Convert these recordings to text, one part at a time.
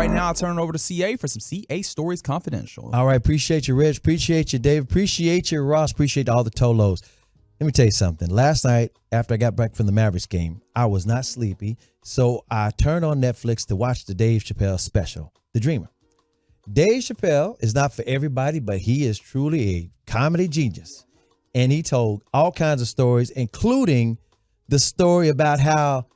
right now, I'll turn it over to CA for some CA Stories Confidential. All right. Appreciate you, Rich. Appreciate you, Dave. Appreciate you, Ross. Appreciate all the Tolos. Let me tell you something. Last night, after I got back from the Mavericks game, I was not sleepy. So I turned on Netflix to watch the Dave Chappelle special, The Dreamer. Dave Chappelle is not for everybody, but he is truly a comedy genius. And he told all kinds of stories, including the story about how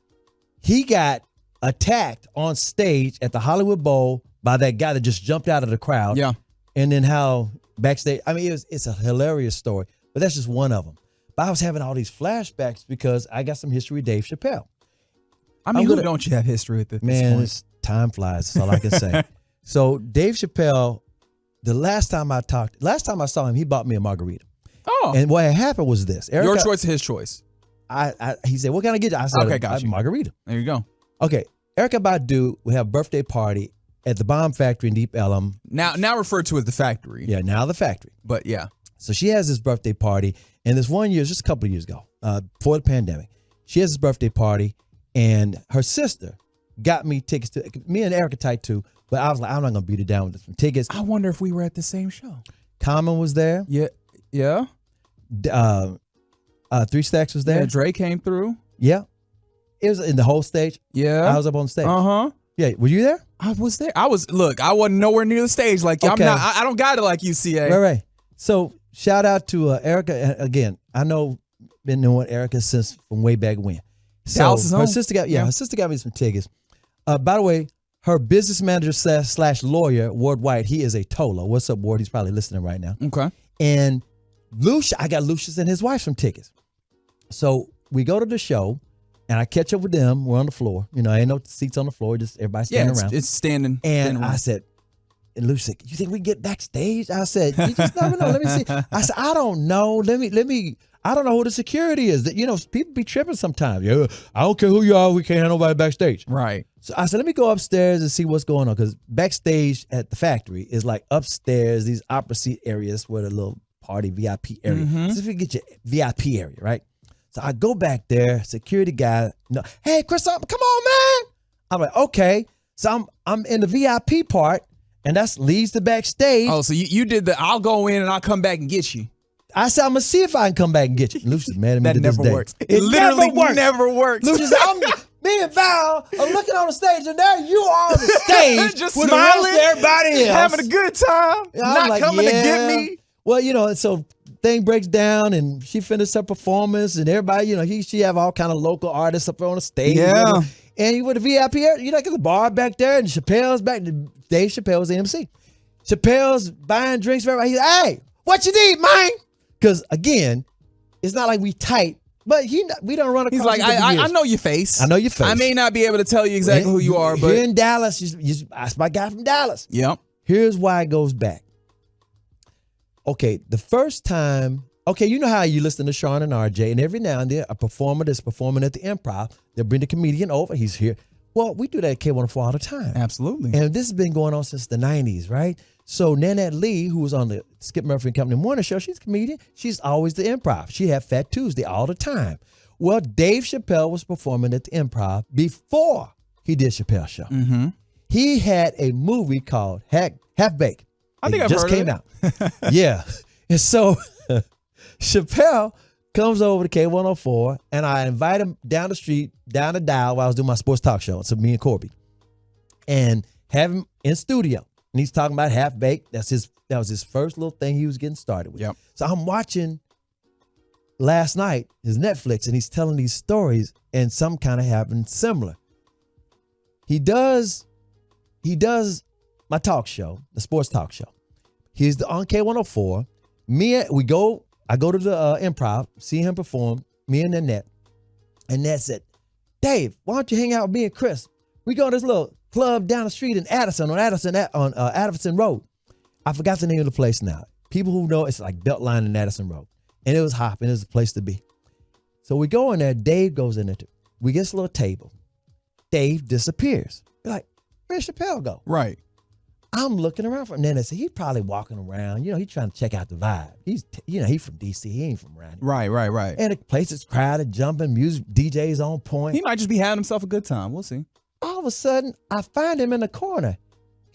he got attacked on stage at the Hollywood Bowl by that guy that just jumped out of the crowd. Yeah. And then how backstage, I mean, it's a hilarious story, but that's just one of them. But I was having all these flashbacks because I got some history with Dave Chappelle. I mean, who don't you have history with at this Man, point? time flies. That's all I can say. So Dave Chappelle, the last time I saw him, he bought me a margarita. Oh. And what had happened was this. Erica, your choice or his choice? He said, what can I get you? I said, okay, got you. Margarita. There you go. Okay. Erica Badu will have a birthday party at the Bomb Factory in Deep Ellum. Now referred to as the factory. Yeah, now the factory. But yeah. So she has this birthday party. And this one year, just a couple of years ago, before the pandemic, she has this birthday party. And her sister got me tickets to, me and Erica tight too, but I was like, I'm not going to beat it down with some tickets. I wonder if we were at the same show. Common was there. Yeah. Yeah. 3 Stacks was there. Yeah, Dre came through. Yeah. It was in the whole stage. Yeah. I was up on stage. Uh-huh. Yeah. Were you there? I was there. I wasn't nowhere near the stage like you. Okay. I don't got it like you, CA. Right. So shout out to Erica. Again, I know, been knowing Erica since from way back when. So Dallas' her home. sister got me some tickets. By the way, her business manager slash lawyer, Ward White, he is a Tolo. What's up, Ward? He's probably listening right now. Okay. And I got Lucius and his wife some tickets. So we go to the show and I catch up with them. We're on the floor. You know, ain't no seats on the floor, just everybody standing around. It's standing. And standing I said, and Lucius said, you think we can get backstage? I said, you just never know. Let me see. I said, I don't know. I don't know who the security is. That, you know, people be tripping sometimes. Yeah, I don't care who you are. We can't have nobody backstage. Right. So I said, let me go upstairs and see what's going on. Because backstage at the factory is like upstairs, these opera seat areas where the little party VIP area. Mm-hmm. So if you get your VIP area, right? So I go back there, security guy, no, hey, Chris, come on, man. I'm like, okay. So I'm in the VIP part, and that's leads to backstage. Oh, so you did I'll go in and I'll come back and get you. I said, I'm going to see if I can come back and get you. Lucius mad at me That to this never day. works. It literally never works. Lucius, me and Val are looking on the stage, and there you are on the stage just with smiling, everybody else. having a good time, Yeah, not like, coming to get me. Well, you know, so thing breaks down, and she finished her performance, and everybody, you know, she have all kind of local artists up on the stage. Yeah. And you with the VIP area, you know, got the bar back there, and Chappelle's back. Dave Chappelle's the MC. Chappelle's buying drinks for everybody. He's like, hey, what you need, man? Because, again, it's not like we tight, but we don't run across. He's like, I know your face. I know your face. I may not be able to tell you exactly who you are, but here in Dallas, that's my guy from Dallas. Yep. Here's why it goes back. Okay, the first time, you know how you listen to Sean and RJ, and every now and then a performer that's performing at the Improv, they'll bring the comedian over. He's here. Well, we do that at K104 all the time. Absolutely. And this has been going on since the 90s, right? So Nanette Lee, who was on the Skip Murphy and Company Morning Show, she's a comedian. She's always the Improv. She had Fat Tuesday all the time. Well, Dave Chappelle was performing at the Improv before he did Chappelle's show. Mm-hmm. He had a movie called Half Baked. I think it I've just heard came of out. Yeah. And so Chappelle comes over to K104, and I invite him down the street, down the dial while I was doing my sports talk show. So me and Corby. And have him in studio. And he's talking about Half Baked. That was his first little thing he was getting started with. Yep. So I'm watching last night his Netflix, and he's telling these stories, and some kind of happened similar. He does my talk show, the sports talk show. He's on K104. I go to the Improv, see him perform, me and Annette. And Annette said, Dave, why don't you hang out with me and Chris? We go to this little club down the street in Addison, on Addison Road. I forgot the name of the place now. People who know, it's like Beltline and Addison Road. And it was hopping. It was a place to be. So we go in there. Dave goes in there too. We get this little table. Dave disappears. We're like, where'd Chappelle go? Right. I'm looking around for him. Then I said, he's probably walking around. You know, he's trying to check out the vibe. He's from DC. He ain't from around here. Right. And the place is crowded, jumping, music, DJs on point. He might just be having himself a good time. We'll see. All of a sudden, I find him in the corner.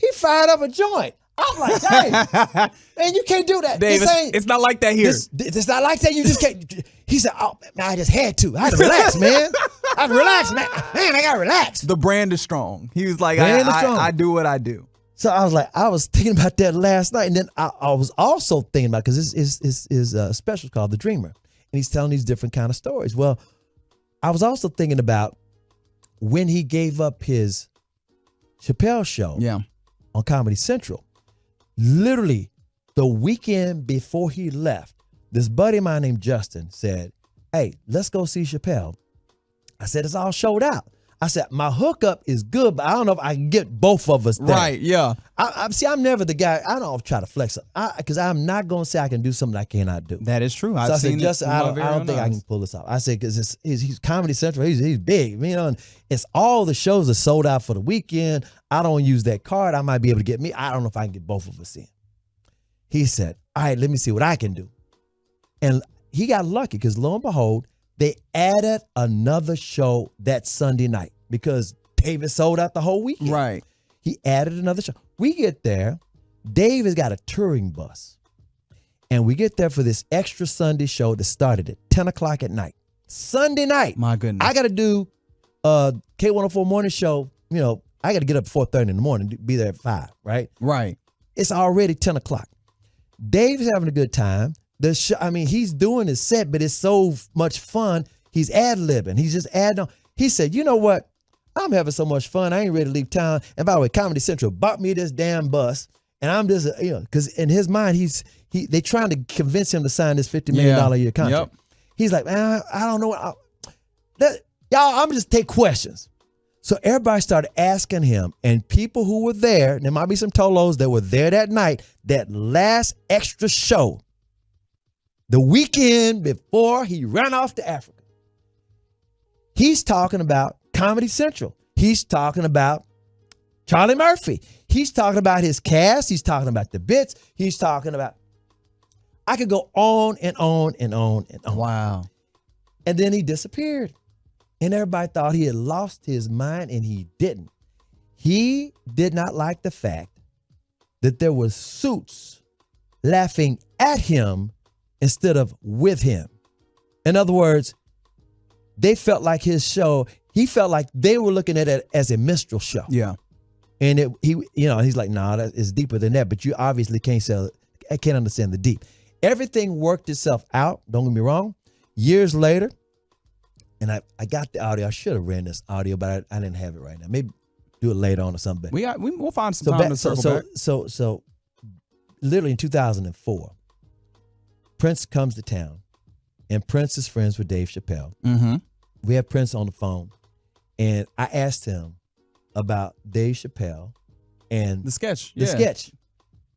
He fired up a joint. I'm like, Dave, man, you can't do that. Dave, it's not like that here. It's not like that. You just can't. He said, oh, man, I just had to. I had to relax, man. I had to relax, man. Man, I got to relax. The brand is strong. He was like, I do what I do. So I was like, I was thinking about that last night. And then I was also thinking about, because his special called The Dreamer. And he's telling these different kind of stories. Well, I was also thinking about when he gave up his Chappelle show on Comedy Central. Literally, the weekend before he left, this buddy of mine named Justin said, hey, let's go see Chappelle. I said, it's all sold out. I said, my hookup is good, but I don't know if I can get both of us there. Right, yeah. I'm never the guy, I don't try to flex it, because I'm not going to say I can do something I cannot do. That is true. So I said, Justin, I don't think I can pull this off. I said, because he's Comedy Central, he's big, you know, and it's all the shows are sold out for the weekend. I don't use that card. I might be able to get me. I don't know if I can get both of us in. He said, all right, let me see what I can do. And he got lucky because lo and behold, they added another show that Sunday night because David sold out the whole weekend. Right. He added another show. We get there. Dave has got a touring bus. And we get there for this extra Sunday show that started at 10 o'clock at night. Sunday night. My goodness. I got to do K104 morning show. You know, I got to get up at 4:30 in the morning, be there at 5, right? Right. It's already 10 o'clock. Dave's having a good time. The show, I mean, he's doing his set, but it's so much fun. He's ad-libbing. He's just adding on. He said, you know what? I'm having so much fun. I ain't ready to leave town. And by the way, Comedy Central bought me this damn bus. And I'm just, you know, because in his mind, they trying to convince him to sign this $50 million a year contract. Yep. He's like, man, I don't know. Y'all, I'm just take questions. So everybody started asking him, and people who were there might be some Tolos that were there that night, that last extra show, the weekend before he ran off to Africa. He's talking about Comedy Central. He's talking about Charlie Murphy. He's talking about his cast. He's talking about the bits. He's talking about, I could go on and on and on and on. Wow. And then he disappeared. And everybody thought he had lost his mind, and he didn't. He did not like the fact that there were suits laughing at him instead of with him. In other words, they felt like his show, he felt like they were looking at it as a minstrel show. Yeah. And he's like, nah, that is deeper than that, but you obviously can't understand the deep. Everything worked itself out, don't get me wrong. Years later, and I got the audio. I should have ran this audio, but I didn't have it right now. Maybe do it later on or something. We'll find some time to circle back. So literally in 2004, Prince comes to town, and Prince is friends with Dave Chappelle. Mm-hmm. We have Prince on the phone, and I asked him about Dave Chappelle and the sketch. The sketch.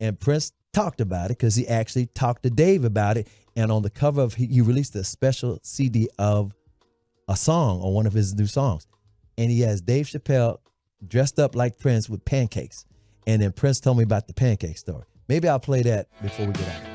And Prince talked about it because he actually talked to Dave about it. And on the cover of, he released a special CD of a song on one of his new songs. And he has Dave Chappelle dressed up like Prince with pancakes. And then Prince told me about the pancake story. Maybe I'll play that before we get out.